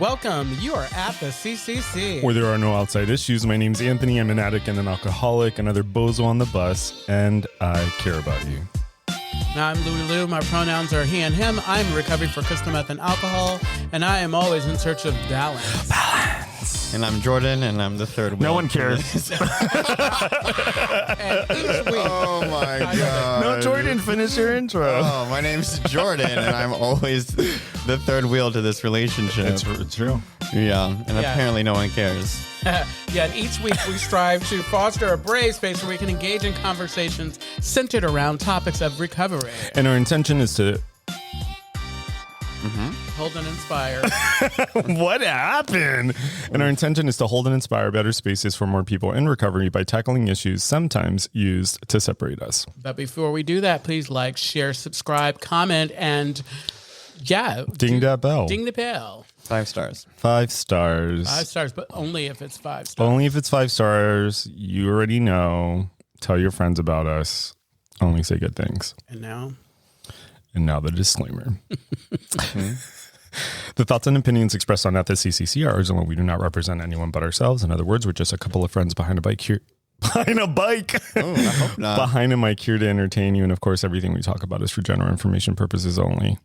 Welcome. You are at the CCC. Where there are no outside issues. My name's Anthony. I'm an addict and an alcoholic, another bozo on the bus, and I care about you. Now, I'm LouiLou. My pronouns are he and him. I'm recovering for crystal meth and alcohol, and I am always in search of balance. And I'm Jordan, and I'm the third wheel. No one cares. And each week, Oh my god. No, Jordan, finish your intro. Oh, my name's Jordan, and I'm always the third wheel to this relationship. It's true. Yeah, and apparently no one cares. and each week we strive to foster a brave space where we can engage in conversations centered around topics of recovery. And our intention is to... Hold and inspire. What happened? And our intention is to hold and inspire better spaces for more people in recovery by tackling issues sometimes used to separate us. But before we do that, please like, share, subscribe, comment, and Ding that bell. Ding the bell. 5 stars. 5 stars. 5 stars, but only if it's 5 stars. Only if it's 5 stars. You already know. Tell your friends about us. Only say good things. And now the disclaimer. The thoughts and opinions expressed on At the CCC are ours alone. We do not represent anyone but ourselves. In other words, we're just a couple of friends behind a bike here. Behind a bike. Oh, I hope not. Behind a mic here to entertain you. And of course, everything we talk about is for general information purposes only.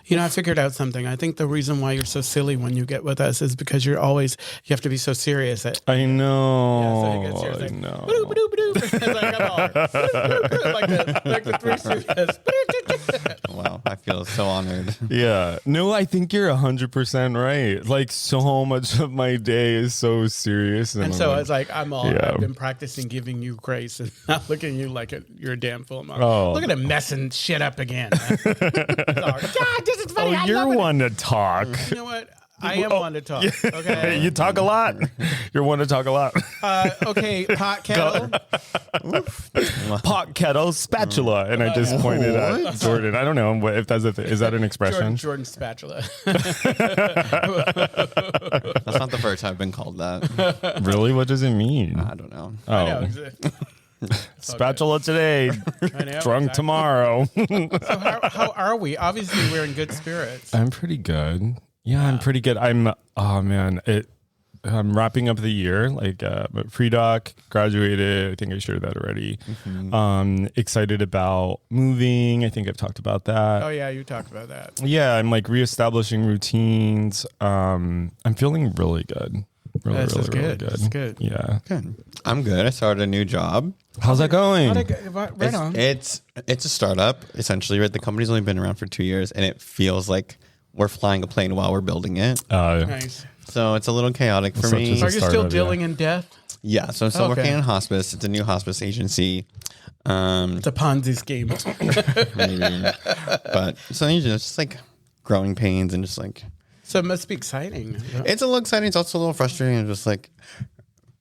You know, I figured out something. I think the reason why you're so silly when you get with us is because you have to be so serious. I know. Yeah, so you get serious. I know. Ba-doo-ba-doo-ba-doo. It's like, come on. like the Three Stooges. Wow, I feel so honored. Yeah. No, I think you're 100% right. Like, so much of my day is so serious. And so it's like, I've been practicing giving you grace and not looking at you like you're a damn fool. Oh. Look at him messing shit up again. God, this is funny. Oh, you're one to talk. You know what? I am one to talk. Okay. You talk a lot. You're one to talk a lot. Okay, pot kettle. Pot kettle spatula, and I just pointed at Jordan. I don't know if that's is that an expression? Jordan spatula. That's not the first time I've been called that. Really? What does it mean? I don't know. Oh, I know. spatula today, I know, drunk tomorrow. So how are we? Obviously, we're in good spirits. I'm pretty good. Yeah, I'm pretty good. I'm wrapping up the year, like pre-doc, graduated. I think I shared that already. Excited about moving. I think I've talked about that. Oh yeah, you talked about that. Yeah, I'm like reestablishing routines. I'm feeling really good. Really good. That's good. Yeah. Good. I'm good. I started a new job. How's that going? Right on. It's a startup, essentially. Right? The company's only been around for 2 years, and it feels like we're flying a plane while we're building it. Nice. So it's a little chaotic for me. Are you still dealing in death? Yeah, so I'm still working in hospice. It's a new hospice agency. It's a Ponzi scheme. Maybe. But so you just like growing pains and just like. So it must be exciting. It's a little exciting. It's also a little frustrating. Just like,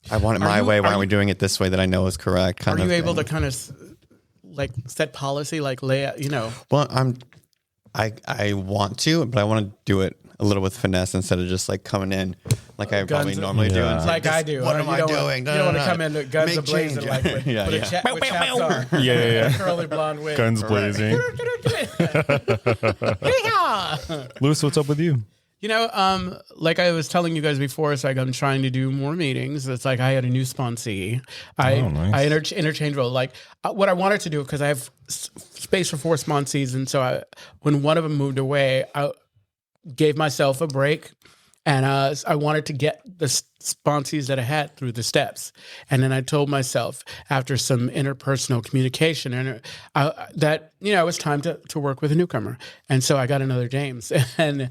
I want it my way. Why aren't we doing it this way that I know is correct? Are you able to kind of like set policy, like lay out, Well, I want to, but I want to do it a little with finesse instead of just like coming in like I probably normally do. And like I do. What am I doing? You don't want to come in with guns blazing, like with chaps on. Yeah. Curly blonde wig. Guns blazing. Louis, what's up with you? Like I was telling you guys before, it's like I'm trying to do more meetings. It's like I had a new sponsee. Nice. I interchange role. Like what I wanted to do, because I have space for 4 sponsees, and so when one of them moved away, I gave myself a break, and I wanted to get the sponsees that I had through the steps. And then I told myself, after some interpersonal communication, that it was time to work with a newcomer. And so I got another James, and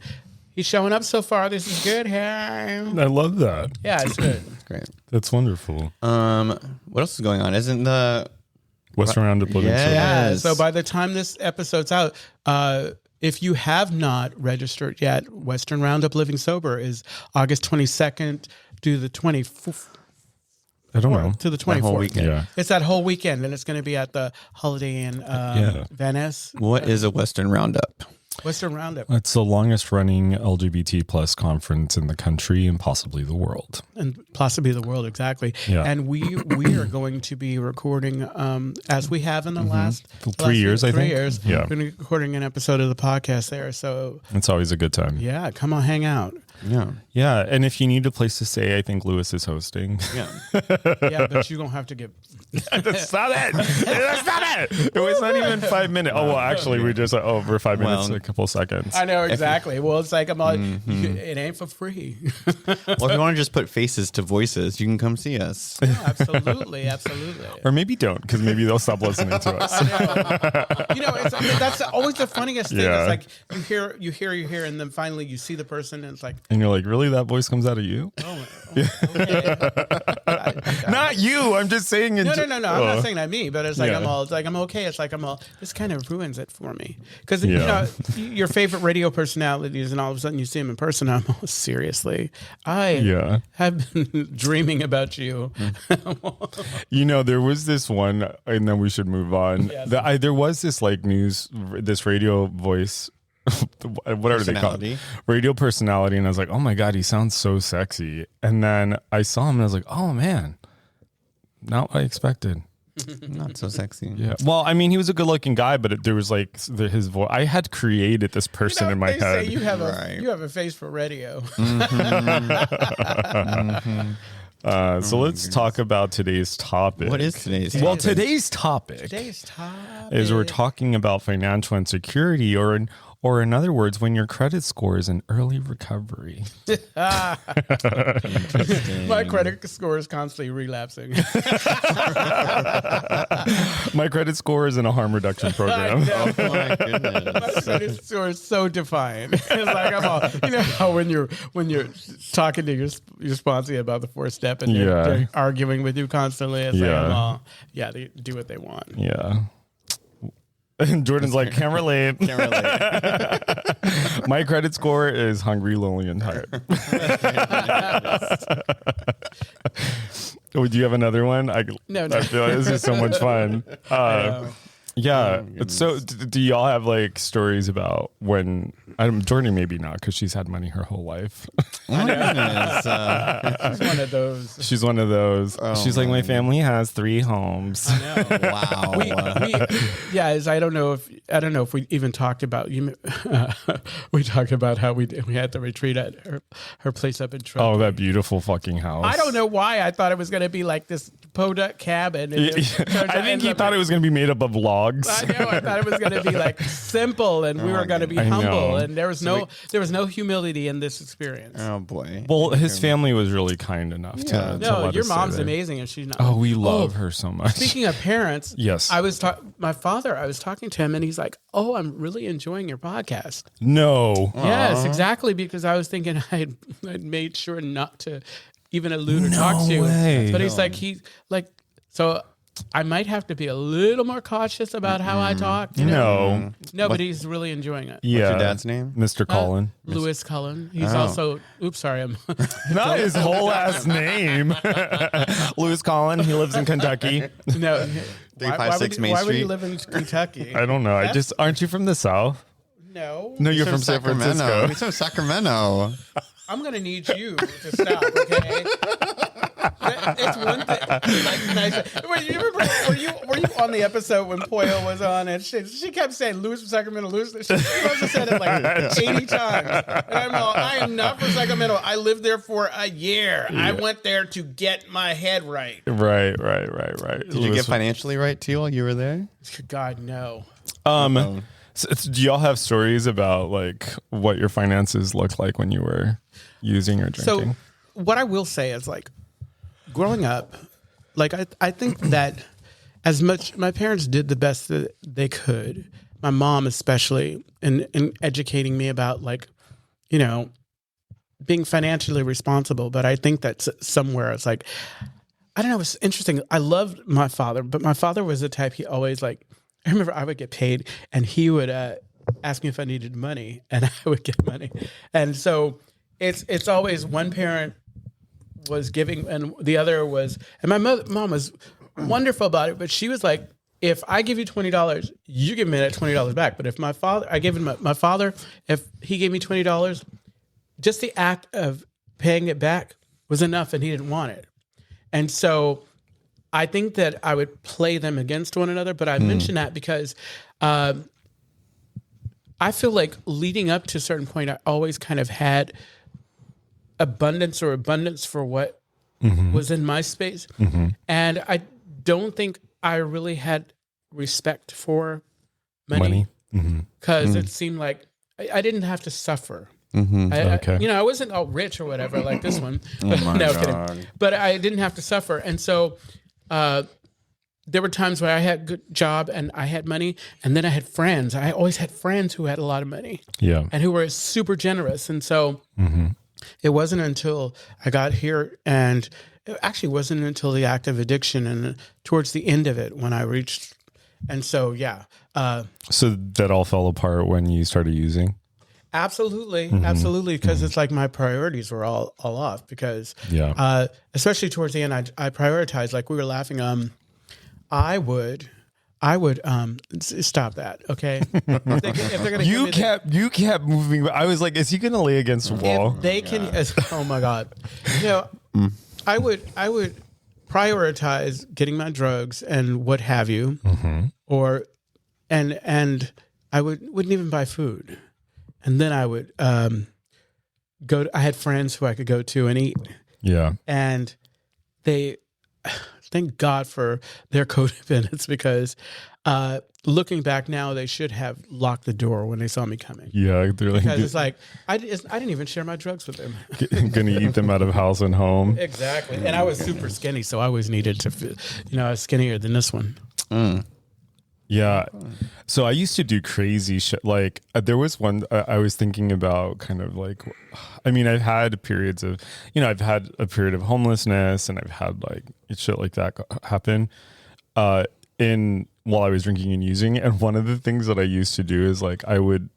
he's showing up so far. This is good. Hey. I love that. Yeah, it's good. Great. That's wonderful. What else is going on? Isn't the Western Roundup Living Sober? Yeah. So by the time this episode's out, if you have not registered yet, Western Roundup Living Sober is August 22nd to the 24th. I don't know. To the 24th. whole weekend. Yeah. It's that whole weekend, and it's going to be at the Holiday Inn Venice. What is a Western Roundup? What's around it? It's the longest running LGBT plus conference in the country and possibly the world. And possibly the world, exactly. Yeah. And we are going to be recording, as we have in the last 3 years, I think. 3 years. Yeah. We're going to be recording an episode of the podcast there. So It's always a good time. yeah, come on, hang out. Yeah. Yeah. And if you need a place to stay, I think Louis is hosting. Yeah. Yeah, but you're going to have to get... Stop it! Stop it! It was not even 5 minutes. Oh, well, actually, we just over 5 minutes, Well, a couple seconds. I know, exactly. Well, it's like, it ain't for free. Well, if you want to just put faces to voices, you can come see us. Yeah, absolutely, absolutely. Or maybe don't, because maybe they'll stop listening to us. That's always the funniest thing. Yeah. It's like you hear, and then finally you see the person, and it's like, And you're like, really? That voice comes out of you? oh okay. Not you. I'm just saying. No. I'm not saying that me, but it's like Yeah. I'm okay. It's like this kind of ruins it for me because Yeah. your favorite radio personalities, and all of a sudden you see them in person. I'm all, seriously, I Yeah. have been dreaming about you. There was this one, and then we should move on. Yes. There was this this radio voice. What are they called? Personality. Radio personality. And I was like, oh my God, he sounds so sexy. And then I saw him and I was like, oh man, not what I expected. Not so sexy. Yeah. Well, I mean, he was a good looking guy, but there was his voice. I had created this person in my they head. say you have Right. you have a face for radio. So let's talk about today's topic. What is today's Well, topic? today's topic Today's topic is we're talking about financial insecurity, or in other words, when your credit score is in early recovery. My credit score is constantly relapsing. My credit score is in a harm reduction program. Oh my My goodness. credit score is so defined. It's like I'm all, how when you're talking to your sponsor about the fourth step and they're arguing with you constantly. It's like I'm all, they do what they want. Yeah. And Jordan's like, can't relate. Can't relate. My credit score is hungry, lonely, and tired. Oh, do you have another one? No. I feel like this is so much fun. Yeah. So do y'all have stories about when Jordan maybe not, because she's had money her whole life. Oh my goodness. She's one of those. She's one of those. She's like, my family has 3 homes. Wow. I don't know if we even talked about we talked about how we had the retreat at her place up in Trump. Oh, that beautiful fucking house. I don't know why I thought it was going to be like this podunk cabin. And I think he thought it was going to be made up of logs. I know. I thought it was going to be like simple, and we were going to be humble, and there was no humility in this experience. Oh boy. Well, his family was really kind enough to No, let your us stay mom's there. amazing, and she's not. Oh, we love her so much. Speaking of parents, Yes. I was my father. I was talking to him, and he's like, "Oh, I'm really enjoying your podcast." No. Yes, exactly, because I was thinking I'd made sure not to even allude or talk to. way. But he's like, so I might have to be a little more cautious about how I talk. No. No, but he's really enjoying it. Yeah. What's your dad's name? Mr. Cullen. Louis Cullen. He's Oh. also. Oops, sorry. I'm. Not his whole last name. Louis Cullen. He lives in Kentucky. No. 356 Main Why would he Street? live in Kentucky? I don't know. Aren't you from the South? No. No, you're from San Francisco. He's from Sacramento. I'm gonna need you to stop, okay? It's one thing. You remember? Were you on the episode when Poyo was on and she kept saying Louis from Sacramento, Louis? She must have said it like 80 times. And I am not from Sacramento. I lived there for a year. I went there to get my head right. Right. Did you get financially right too while you were there? God, no. So do y'all have stories about what your finances looked like when you were using or drinking? So what I will say is growing up, I think that as much my parents did the best that they could, my mom especially in educating me about being financially responsible. But I think that's somewhere it's I don't know, it's interesting. I loved my father, but my father was the type, he always I remember I would get paid and he would ask me if I needed money and I would get money. And so it's always one parent was giving and the other was, and my mom was wonderful about it, but she was like, if I give you $20, you give me that $20 back. But if I gave him my father, if he gave me $20, just the act of paying it back was enough, and he didn't want it. And so I think that I would play them against one another. But I mention that because I feel like leading up to a certain point, I always kind of had abundance for what was in my space. And I don't think I really had respect for money because it seemed like I didn't have to suffer. I wasn't all rich or whatever like this one. But, kidding. But I didn't have to suffer. And so there were times where I had a good job and I had money, and then I had friends. I always had friends who had a lot of money and who were super generous. And so it wasn't until I got here, and it actually wasn't until the active addiction and towards the end of it when I reached. And so, so that all fell apart when you started using? Absolutely. Because it's like my priorities were all off because, especially towards the end, I prioritized, like we were laughing. I would stop that. Okay. If they're gonna you kept moving. I was like, is he going to lay against the wall? If they can, oh my God. I would prioritize getting my drugs and what have you, and I wouldn't even buy food. And then I would I had friends who I could go to and eat. Yeah. And they, thank God for their codependence because looking back now, they should have locked the door when they saw me coming. Yeah. They're like, because it's like, I didn't even share my drugs with them. Going to eat them out of house and home. Exactly. And I was super skinny, so I always needed to, I was skinnier than this one. Yeah. So I used to do crazy shit. Like there was one I was thinking about kind of like, I mean, I've had periods of, I've had a period of homelessness and I've had like shit like that happen while I was drinking and using. And one of the things that I used to do is like, I would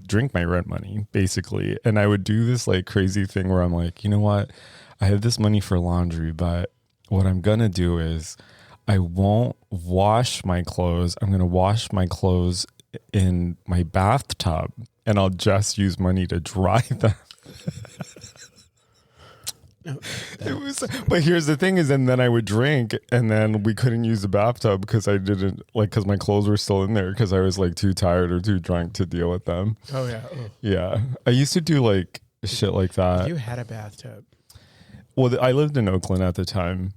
drink my rent money basically. And I would do this like crazy thing where I'm like, you know what? I have this money for laundry, but what I'm going to do is I won't wash my clothes. I'm going to wash my clothes in my bathtub and I'll just use money to dry them. But here's the thing is, and then I would drink and then we couldn't use the bathtub because I didn't because my clothes were still in there because I was like too tired or too drunk to deal with them. Oh yeah. Yeah. I used to do like shit like that. You had a bathtub. Well, I lived in Oakland at the time.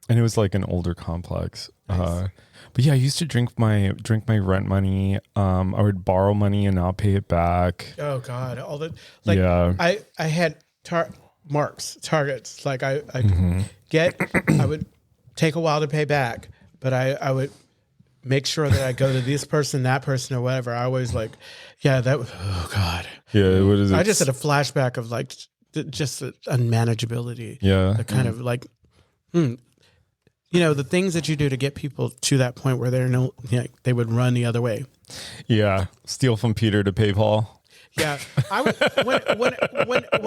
And it was like an older complex. Nice. But yeah, I used to drink my rent money. I would borrow money and I'll pay it back. Oh God. All the I had targets. Like I would take a while to pay back, but I would make sure that I go to this person, that person or whatever. I always like, oh God. Yeah. What is it? I just had a flashback of like just the unmanageability. Yeah. The kind of like, the things that you do to get people to that point where they would run the other way. Yeah, steal from Peter to pay Paul. Yeah, when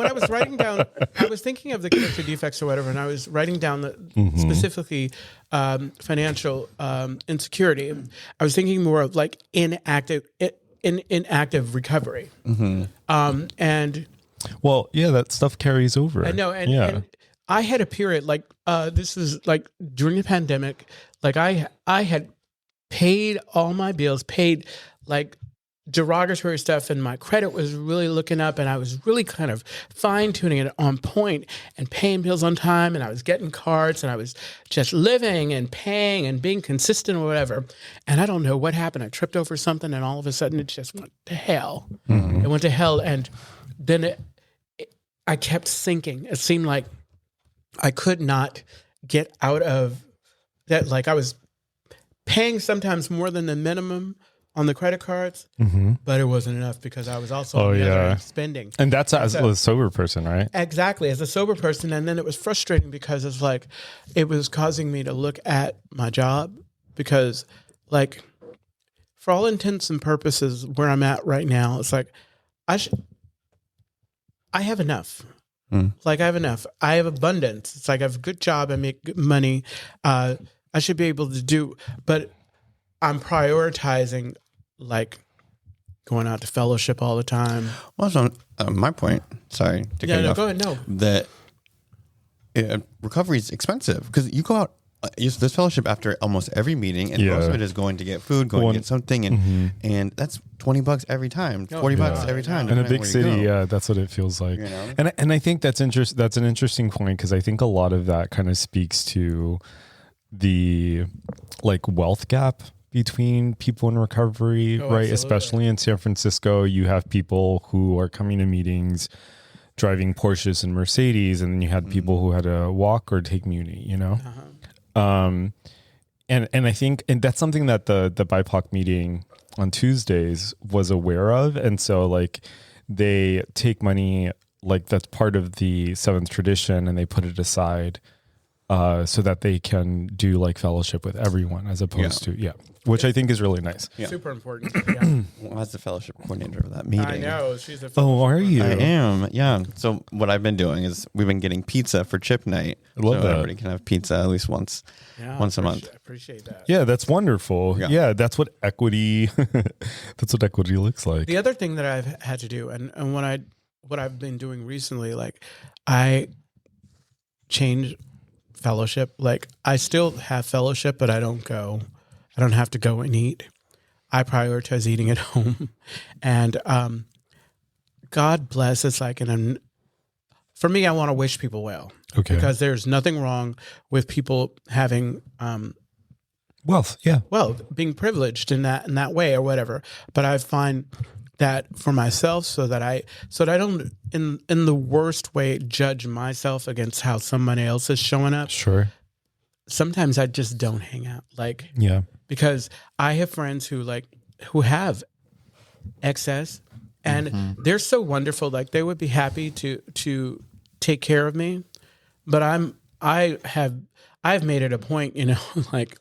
I was writing down, I was thinking of the character defects or whatever, and I was writing down specifically financial insecurity. I was thinking more of like inactive recovery, and well, yeah, that stuff carries over. I know, and I had a period like this is like during the pandemic, like I had paid all my bills, paid like derogatory stuff, and my credit was really looking up, and I was really kind of fine tuning it on point and paying bills on time, and I was getting cards, and I was just living and paying and being consistent or whatever. And I don't know what happened. I tripped over something, and all of a sudden it just went to hell. It went to hell, and then I kept sinking. It seemed like I could not get out of that. Like I was paying sometimes more than the minimum on the credit cards, but it wasn't enough because I was also on the other end spending. And that's as a sober person, right? Exactly, as a sober person. And then it was frustrating because it's like it was causing me to look at my job because like for all intents and purposes where I'm at right now, it's like I have enough. Like I have enough. I have abundance. It's like I have a good job. I make good money. I should be able to do, but I'm prioritizing like going out to fellowship all the time. Well, so my point. Sorry to cut you off. Go ahead. No, that recovery is expensive because you go out. There's fellowship after almost every meeting, and most of it is going to get food, going to get something, and that's $20 every time, $40 every time. In a big city, that's what it feels like. And I think that's That's an interesting point because I think a lot of that kind of speaks to the like wealth gap between people in recovery, right? Absolutely. Especially in San Francisco, you have people who are coming to meetings driving Porsches and Mercedes, and then you had people who had to walk or take Muni, you know? And I think, and that's something that the BIPOC meeting on Tuesdays was aware of. And so like they take money, like that's part of the seventh tradition, and they put it aside so that they can do like fellowship with everyone as opposed to, which I think is really nice. Yeah. Super important. Yeah. Well, as the fellowship coordinator of that meeting. I know. She's a Are you? I am, yeah. So what I've been doing is we've been getting pizza for chip night. I love that. Everybody can have pizza at least once a month. I appreciate that. Yeah, that's wonderful. Yeah, that's what equity that's what equity looks like. The other thing that I've had to do, and what I've been doing recently, like I changed fellowship. Like I still have fellowship, but I don't have to go and eat. I prioritize eating at home, and God bless. It's like for me, I want to wish people well. Okay. Because there's nothing wrong with people having wealth. Yeah. well, being privileged in that way or whatever. But I find that for myself, so that I don't in the worst way judge myself against how somebody else is showing up. Sure. Sometimes I just don't hang out. Like because I have friends who have excess, and they're so wonderful. Like they would be happy to take care of me, but I've made it a point, like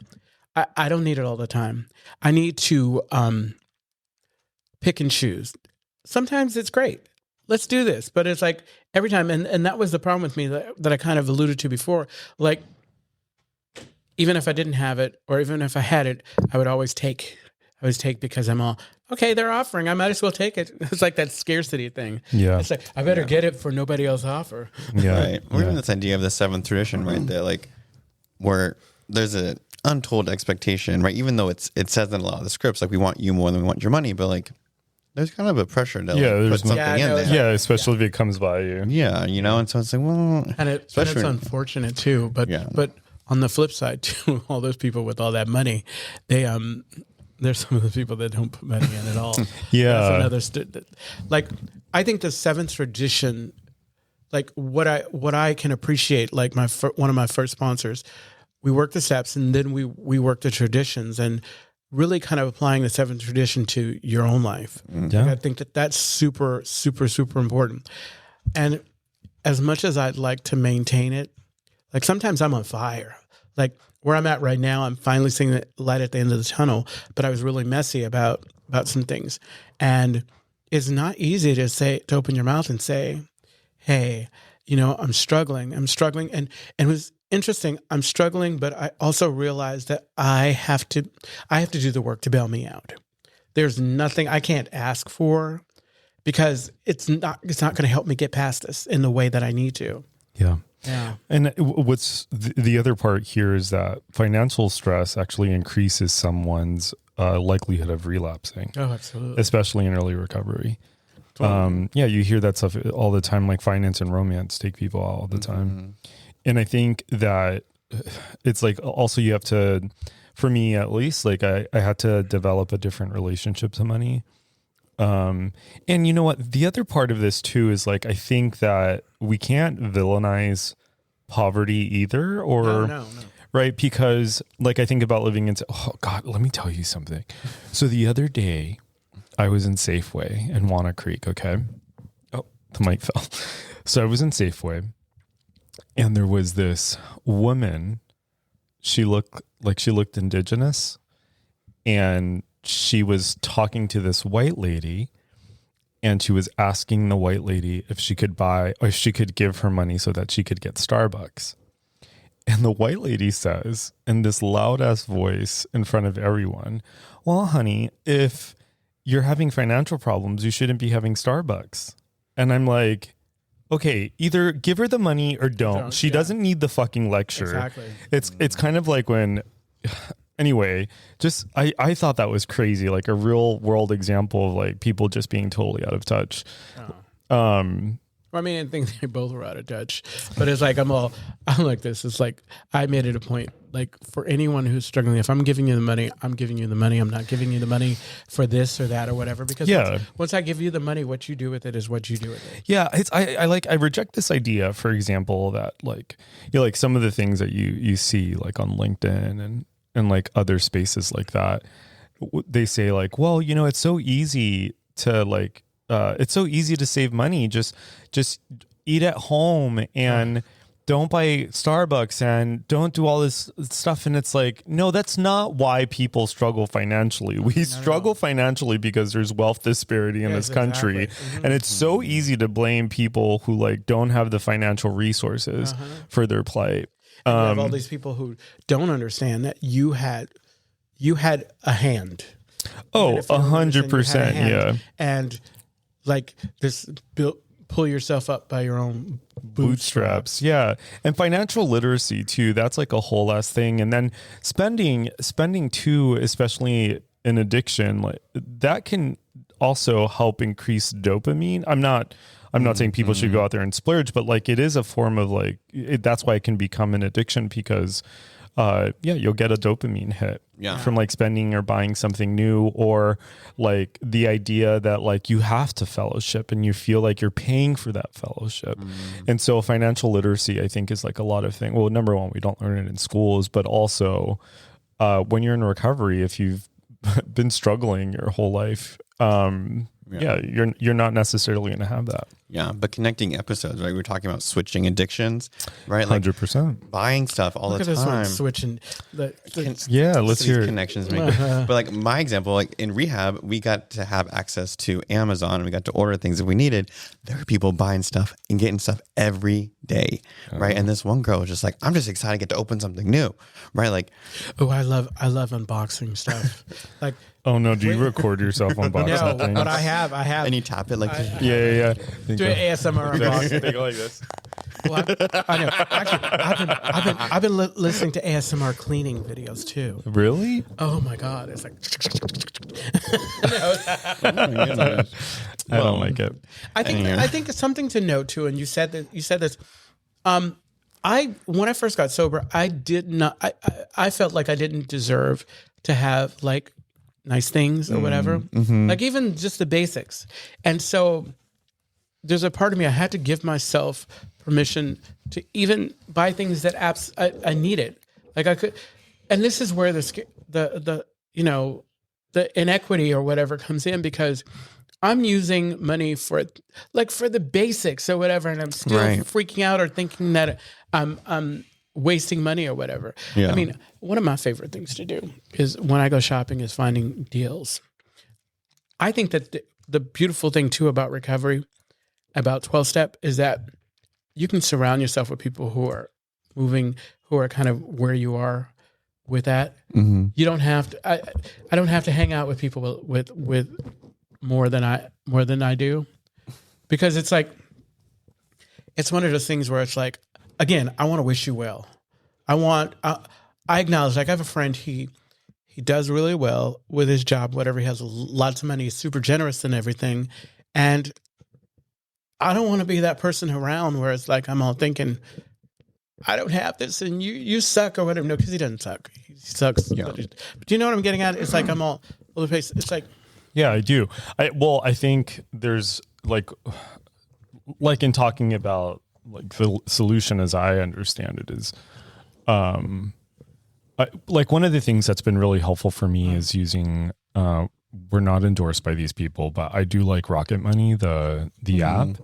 I don't need it all the time. I need to pick and choose. Sometimes it's great. Let's do this. But it's like every time, and that was the problem with me that I kind of alluded to before. Like, even if I didn't have it, or even if I had it, I would always take because I'm all, okay, they're offering, I might as well take it. It's like that scarcity thing. Yeah. It's like, I better get it for nobody else offer. Yeah. Right. Or even this idea of the seventh tradition right there, like where there's an untold expectation, right? Even though it says in a lot of the scripts, like we want you more than we want your money, but like there's kind of a pressure to put something in there. Yeah, especially if it comes by you. Yeah, and so it's like, well, and it's unfortunate too, but on the flip side too, all those people with all that money, there's some of the people that don't put money in at all. Yeah. That's another like I think the seventh tradition, like what I can appreciate, like one of my first sponsors, we work the steps and then we work the traditions, and really kind of applying the seventh tradition to your own life. Yeah. Like I think that's super, super, super important. And as much as I'd like to maintain it, like sometimes I'm on fire. Like where I'm at right now, I'm finally seeing the light at the end of the tunnel, but I was really messy about some things. And it's not easy to open your mouth and say, hey, I'm struggling. And it was interesting. I'm struggling, but I also realized that I have to do the work to bail me out. There's nothing I can't ask for because it's not going to help me get past this in the way that I need to. Yeah. Yeah. And what's the other part here is that financial stress actually increases someone's likelihood of relapsing. Oh, absolutely. Especially in early recovery. You hear that stuff all the time, like finance and romance take people out all the time. And I think that it's like also you have to, for me at least, like I had to develop a different relationship to money. And you know what? The other part of this too is like, I think that we can't villainize poverty either, or no. right? Because like I think about living in, oh God, let me tell you something. So the other day I was in Safeway in Wanna Creek. Okay. Oh, the mic fell. So I was in Safeway and there was this woman. She looked indigenous, and she was talking to this white lady, and she was asking the white lady if she could give her money so that she could get Starbucks. And the white lady says in this loud ass voice in front of everyone, well, honey, if you're having financial problems, you shouldn't be having Starbucks. And I'm like, okay, either give her the money or don't. She doesn't need the fucking lecture. Exactly. It's kind of like when, anyway, just I thought that was crazy, like a real world example of like people just being totally out of touch. I mean, I think they both were out of touch, but it's like I'm like this. It's like I made it a point, like for anyone who's struggling, if I'm giving you the money, I'm giving you the money. I'm not giving you the money for this or that or whatever. Because once I give you the money, what you do with it is what you do with it. Yeah, I reject this idea, for example, that like like some of the things that you see like on LinkedIn and like other spaces like that, they say like, well, it's so easy to like. It's so easy to save money. Just eat at home and don't buy Starbucks and don't do all this stuff. And it's like, no, that's not why people struggle financially. We struggle financially because there's wealth disparity in this country. Exactly. And it's so easy to blame people who like don't have the financial resources for their plight. You have all these people who don't understand that you had a hand. Oh, 100%. Yeah. And like this, pull yourself up by your own bootstraps. Yeah. And financial literacy too. That's like a whole ass thing. And then spending too, especially in addiction, like that can also help increase dopamine. I'm not saying people should go out there and splurge, but like it is a form of like, that's why it can become an addiction because you'll get a dopamine hit from like spending or buying something new, or like the idea that like you have to fellowship and you feel like you're paying for that fellowship. And so financial literacy, I think, is like a lot of things. Well, number one, we don't learn it in schools, but also when you're in recovery, if you've been struggling your whole life, you're not necessarily going to have that. Yeah, but connecting episodes, right? We're talking about switching addictions, right? Like 100%. buying stuff all the time. This one, switching. Let's hear connections. But like my example, like in rehab, we got to have access to Amazon. And we got to order things that we needed. There were people buying stuff and getting stuff every day, right? And this one girl was just like, I'm just excited to get to open something new, right? Like, I love unboxing stuff. Like, oh no, do you record yourself unboxing things? But I have. And you tap it like, yeah. Do an ASMR unboxing. Think like this. Well, I know. Actually, I've been listening to ASMR cleaning videos too. Really? Oh my god, it's like. I don't like it. I think it's something to note too. And you said this. When I first got sober, I did not. I felt like I didn't deserve to have like nice things or whatever, like even just the basics. And so there's a part of me, I had to give myself permission to even buy things that I needed. Like I could, and this is where the inequity or whatever comes in, because I'm using money for the basics or whatever, and I'm still freaking out or thinking that I'm wasting money or whatever. Yeah. I mean, one of my favorite things to do is when I go shopping is finding deals. I think that the beautiful thing too about recovery, about 12-step, is that you can surround yourself with people who are moving, who are kind of where you are with that. You don't have to. I don't have to hang out with people with more than I do, because it's like, it's one of those things where it's like, again, I want to wish you well. I acknowledge, like I have a friend, he does really well with his job, whatever. He has lots of money, he's super generous and everything. And I don't want to be that person around where it's like, I'm all thinking, I don't have this and you suck or whatever. No, because he doesn't suck. He sucks. Yeah. But do you know what I'm getting at? It's like, I'm all over the place. It's like, yeah, I do. I think there's like in talking about like the solution as I understand it is, like one of the things that's been really helpful for me is using, we're not endorsed by these people, but I do like Rocket Money, the app,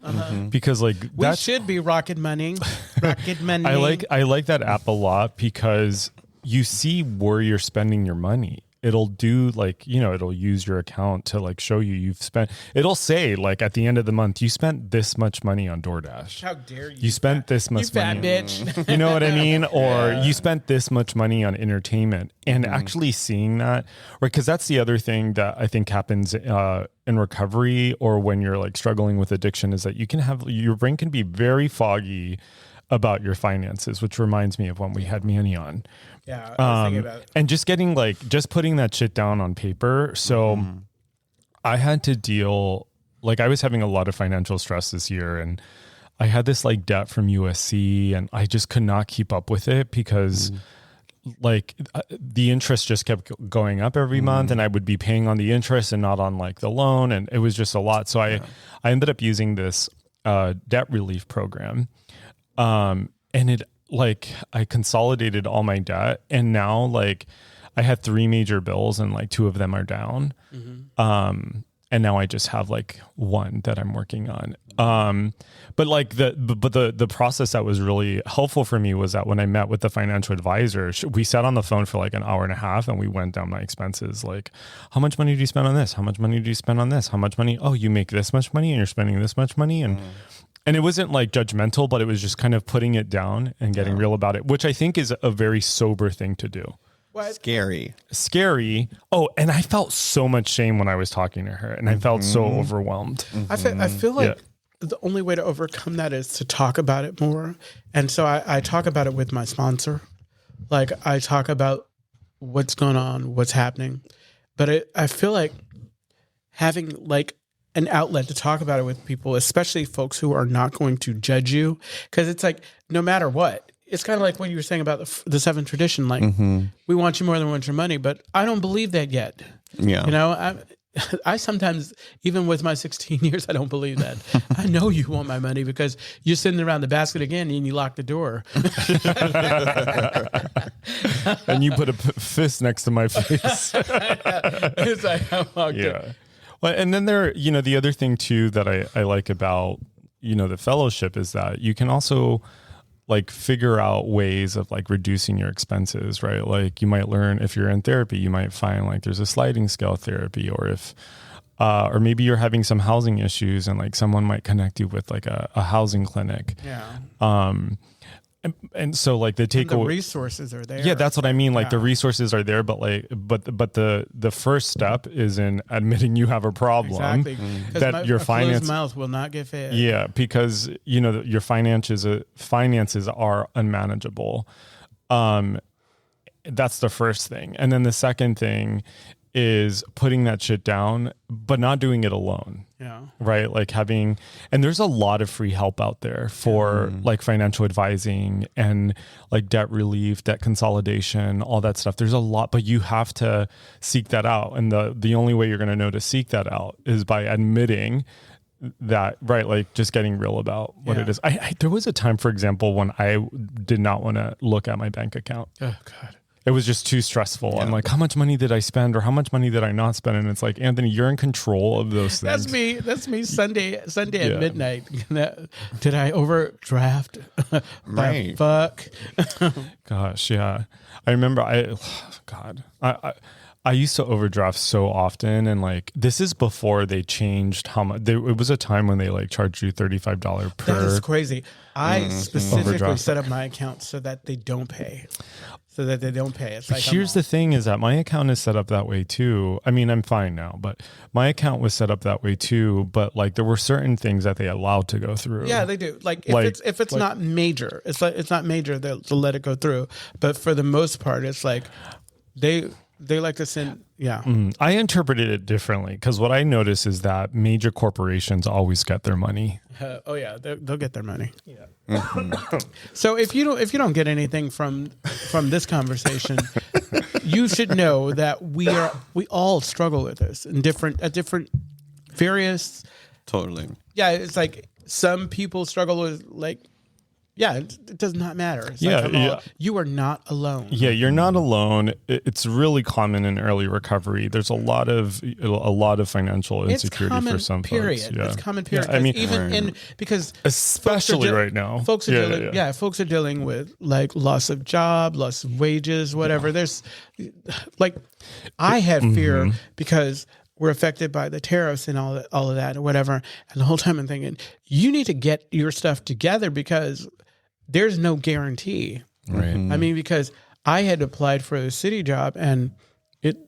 because like we should be Rocket Money. Rocket Money. I like that app a lot because you see where you're spending your money. it'll do like, it'll use your account to like show you've spent, it'll say like at the end of the month, you spent this much money on DoorDash. How dare you? You spent this much money. Fat bitch. You know what I mean? Or you spent this much money on entertainment, and actually seeing that, right? Because that's the other thing that I think happens in recovery, or when you're like struggling with addiction, is that your brain can be very foggy about your finances, which reminds me of when we had Manny on. Yeah, I was thinking about it. And just putting that shit down on paper. So I had to deal, like I was having a lot of financial stress this year, and I had this like debt from USC, and I just could not keep up with it because like the interest just kept going up every month, and I would be paying on the interest and not on like the loan. And it was just a lot. So I ended up using this debt relief program. And it like, I consolidated all my debt, and now like I had 3 major bills and like 2 of them are down. And now I just have like 1 that I'm working on. But like the process that was really helpful for me was that when I met with the financial advisor, we sat on the phone for like an hour and a half, and we went down my expenses. Like, how much money do you spend on this? How much money do you spend on this? How much money? Oh, you make this much money and you're spending this much money. And it wasn't like judgmental, but it was just kind of putting it down and getting real about it, which I think is a very sober thing to do. What? Scary. Oh, and I felt so much shame when I was talking to her, and I felt so overwhelmed. I feel like the only way to overcome that is to talk about it more. And so I talk about it with my sponsor. Like, I talk about what's going on, what's happening. But I feel like having like an outlet to talk about it with people, especially folks who are not going to judge you, because it's like, no matter what, it's kind of like when you were saying about the 7th tradition, like we want you more than we want your money, but I don't believe that yet. Yeah. You know, I sometimes, even with my 16 years, I don't believe that. I know you want my money because you're sitting around the basket again and you lock the door. And you put a fist next to my face. It's like, I walked in. Well, and then the other thing too that I like about, the fellowship is that you can also like figure out ways of like reducing your expenses, right? Like you might learn, if you're in therapy, you might find like there's a sliding scale therapy, or if, or maybe you're having some housing issues and like someone might connect you with like a housing clinic. Yeah. And so like the resources are there. Yeah, that's what I mean. Like the resources are there, but the first step is in admitting you have a problem. Exactly. That your finance mouth will not get fed. Yeah, because your finances are unmanageable. That's the first thing, and then the second thing is putting that shit down, but not doing it alone. Yeah. Right. Like and there's a lot of free help out there for like financial advising and like debt relief, debt consolidation, all that stuff. There's a lot, but you have to seek that out. And the only way you're going to know to seek that out is by admitting that, right? Like just getting real about what it is. There was a time, for example, when I did not want to look at my bank account. Oh God. It was just too stressful. Yeah. I'm like, how much money did I spend, or how much money did I not spend? And it's like, Anthony, you're in control of those things. That's me. Sunday at midnight. Did I overdraft? Right. Fuck. Gosh, yeah. I remember. I used to overdraft so often, and like this is before they changed how much. It was a time when they like charged you $35 per. That is crazy. I specifically overdraft. set up my account so that they don't pay. It's like, here's the thing: is that my account is set up that way too. I mean, I'm fine now, but my account was set up that way too. But like, there were certain things that they allowed to go through. Yeah, they do. Like if it's not major, it's not major. They'll let it go through. But for the most part, it's like they like to send. Yeah. I interpreted it differently because what I notice is that major corporations always get their money. They'll get their money. Yeah. So if you don't get anything from this conversation, you should know that we all struggle with this in different various. Totally. Yeah, it's like some people struggle with like Yeah, it does not matter. It's Yeah. You are not alone. Yeah, you're not alone. It's really common in early recovery. There's a lot of financial insecurity for some period. folks. Yeah. It's common period. Yeah, I mean, even because especially right now, folks are dealing with like loss of job, loss of wages, whatever. There's like, I had fear because we're affected by the tariffs and all of that or whatever. And the whole time I'm thinking, you need to get your stuff together because there's no guarantee. Right. I mean, because I had applied for the city job and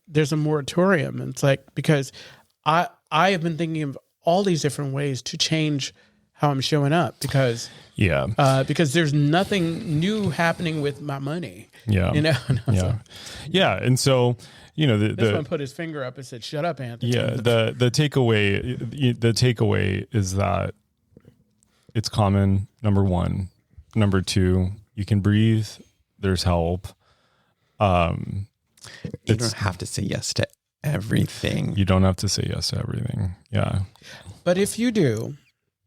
there's a moratorium. And it's like, because I have been thinking of all these different ways to change how I'm showing up because there's nothing new happening with my money. Yeah. Yeah. And so, this one put his finger up and said, "Shut up, Anthony." Yeah. The takeaway is that it's common. Number one. Number two, you can breathe. There's help. You don't have to say yes to everything. You don't have to say yes to everything. Yeah. But if you do,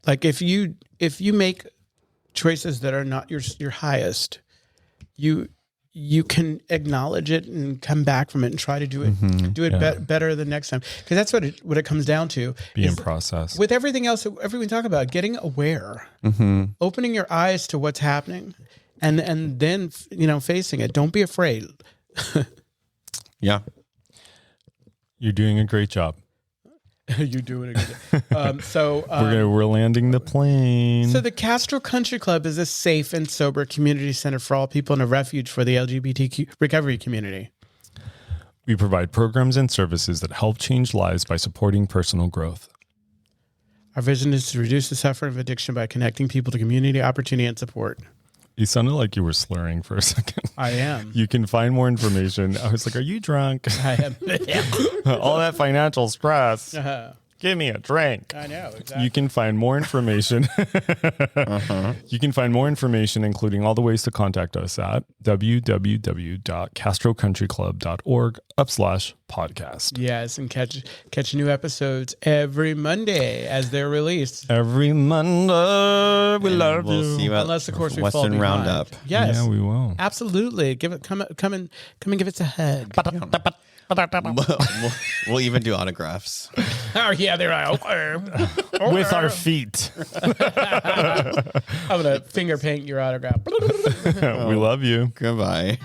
like if you make choices that are not your highest, you can acknowledge it and come back from it and try to do it better the next time. Because that's what it comes down to. Be in process. With everything else, everything we talk about, getting aware, opening your eyes to what's happening, and then facing it. Don't be afraid. Yeah, you're doing a great job. You're doing a good job. We're landing the plane. So the Castro Country Club is a safe and sober community center for all people and a refuge for the LGBTQ recovery community. We provide programs and services that help change lives by supporting personal growth. Our vision is to reduce the suffering of addiction by connecting people to community, opportunity, and support. You sounded like you were slurring for a second. I am. You can find more information. I was like, are you drunk? I am. All that financial stress. Give me a drink. I know, exactly. You can find more information. You can find more information, including all the ways to contact us at www.castrocountryclub.org/podcast. Yes, and catch new episodes every Monday as they're released. Every Monday, we love we'll you. See you at Unless, of course, we Western fall behind. Roundup. Yes, yeah, we will. Absolutely. Come and give us a hug. We'll even do autographs. Oh yeah, they're like, okay. With our feet. I'm gonna finger paint your autograph. We love you. Goodbye.